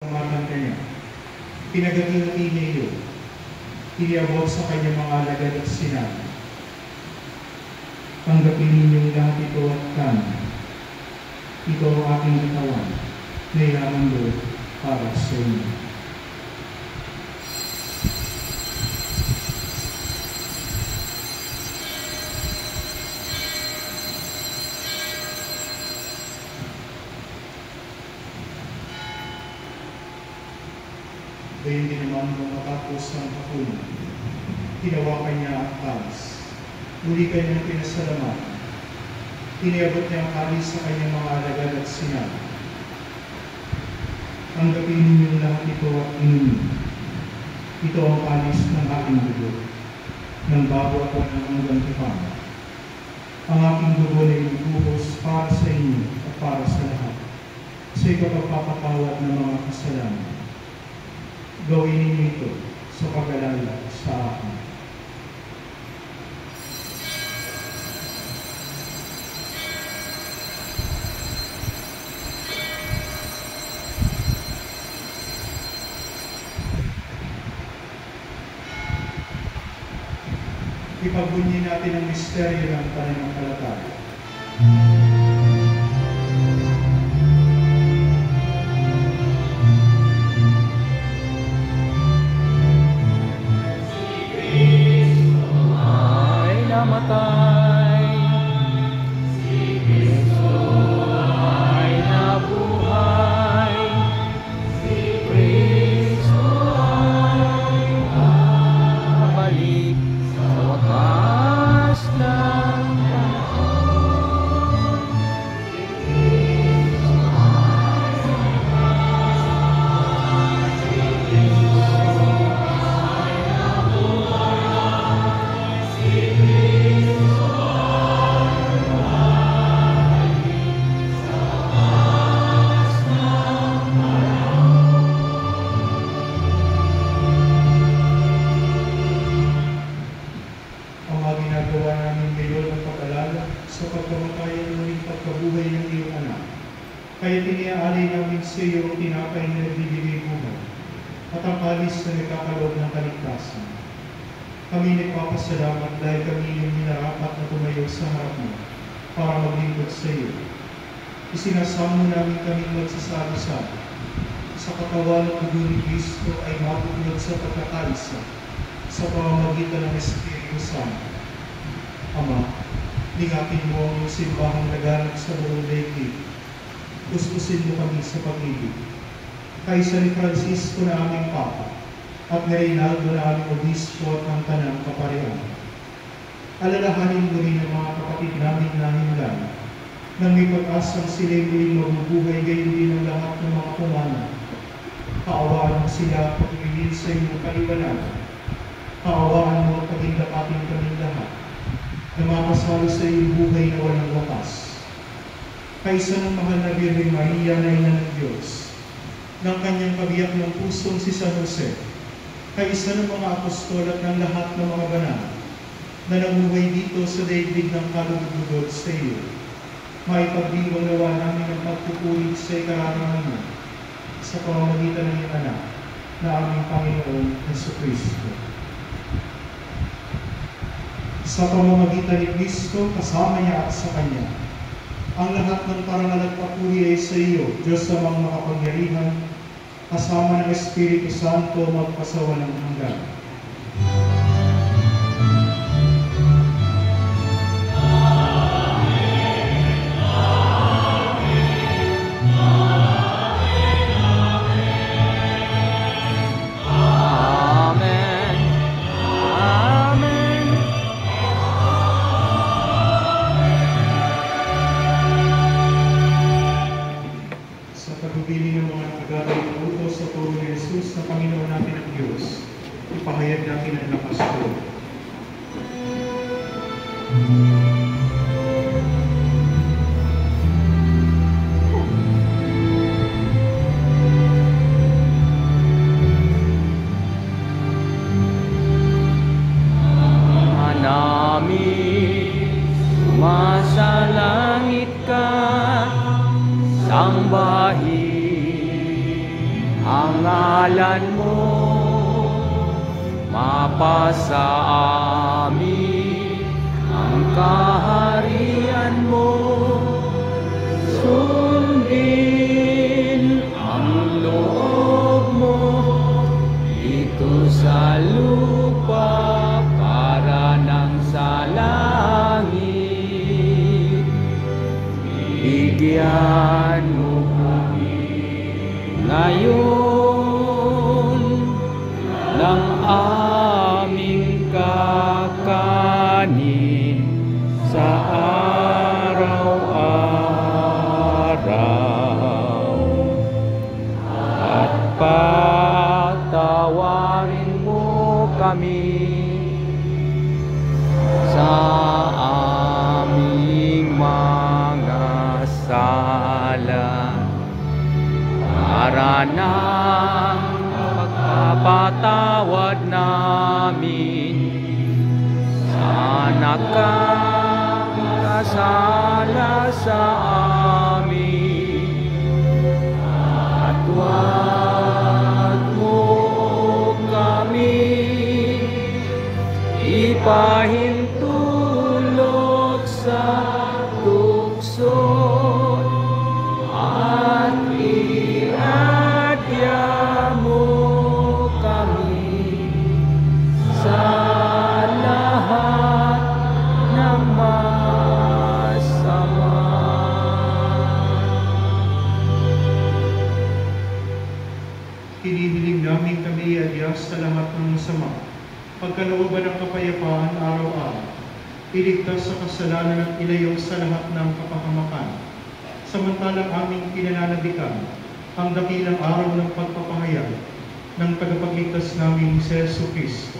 Pangatan kanya, pinagati niya iyon, iniabot sa kanyang mga alagad at sinabi, tanggapin ninyong lahat ito at kanin. Ito ang aking katawan na ihahandog para sa inyo. Gayon din naman nung matapos ng hapunan, hinawakan niya ang kalis. Muli kanyang pinasalamat. Iniabot niya ang kalis sa kanyang mga alagad at sinabi, tanggapin ninyong lahat ito at inumin. Ito ang kalis ng aking dugo, ng bago ako ng gantimpala. Ang aking dugo na ibubuhos para sa inyo at para sa lahat, sa ikapagpapatawad ng mga kasalanan. Gawin ninyo ito sa pag-alala sa akin. Ipagbunyi natin ang misteryo ng pananampalataya. Namatay, si Kristo ay nabuhay, si Kristo ay babalik sa wakas ng panahon. Si Kristo ay nabuhay, si Kristo ay nabuhay, si Kristo sa pagkamatayan ng pagkabuhay ng iyong anak. Kaya tiniaalay namin sa iyo ang tinapay na nagbibigay buhay at ang kalis na nagkakaloob ng kaligtasan. Kami nagpapasalamat dahil kami yung minarapat na tumayo sa harap mo para maglingkod sa iyo. Isinasamo namin kami magsasalo-salo sa katawan ng dugo ni Kristo ay mabunod sa pagkakalisa sa pamamagitan ng Espiritu Santo. Ama, lingapin mo ang iyong simbahang laganap sa buong daigdig. Gustusin mo kami sa pag-ibig. Kay San Francisco na aming Papa, at ni Reynaldo na aming Obispo at ng Tanang Kaparian. Alalahanin mo rin ang mga kapatid namin na himlan, nang may pag-asang sila'y muling mabubuhay, gayon din ang lahat ng mga pumana. Kaawaan mo sila pag-ibigin sa iyong kaliwanagan. Kaawaan mo at pagindapatin kaming lahat, na makasalo sa iyong buhay na walang wakas. Kaysa ng mahal na Birhen Maria na ina ng Diyos, ng kanyang kabiyak ng pusong si San Jose, kaysa ng mga apostol at ng lahat ng mga banal na namuhay dito sa daigdig ng kalugod sa iyo, maipagdiwang nawa namin ang pagpupulit sa ikararangan mo sa pamamagitan ng iyong anak na aming Panginoon Jesucristo. Sa pamamagitan ni Kristo, kasama niya at sa Kanya, ang lahat ng parangal at papuri ay sa iyo, Diyos amang makapangyarihan, kasama ng Espiritu Santo, magpasawalang hanggan. Ipahayag natin ang lakas ko. Namin sumasalangit ka, sambahin ang ngalan mo mapasa amin, ang kaharian mo sundin, ang loob mo dito sa lupa para nang sa langit. Bigyan mo kami ngayon ng aming kakanin sa araw-araw, at patawarin mo kami sa aming mga sala, para ng pagpapatawad namin sa nakakasala sa amin, at huwag mo kami ipahintulot sa tukso, at iadya mo kami sa lahat ng masama. Hinihiling namin kami iadya sa lahat ng masama, pagkalooban ng kapayapaan araw-araw, iligtas sa kasalanan at ilayo sa lahat ng kapahamakan. Samantalang aming pinananabikan ang dakilang araw ng pagpapahayag ng tagapagligtas namin si Jesu Cristo.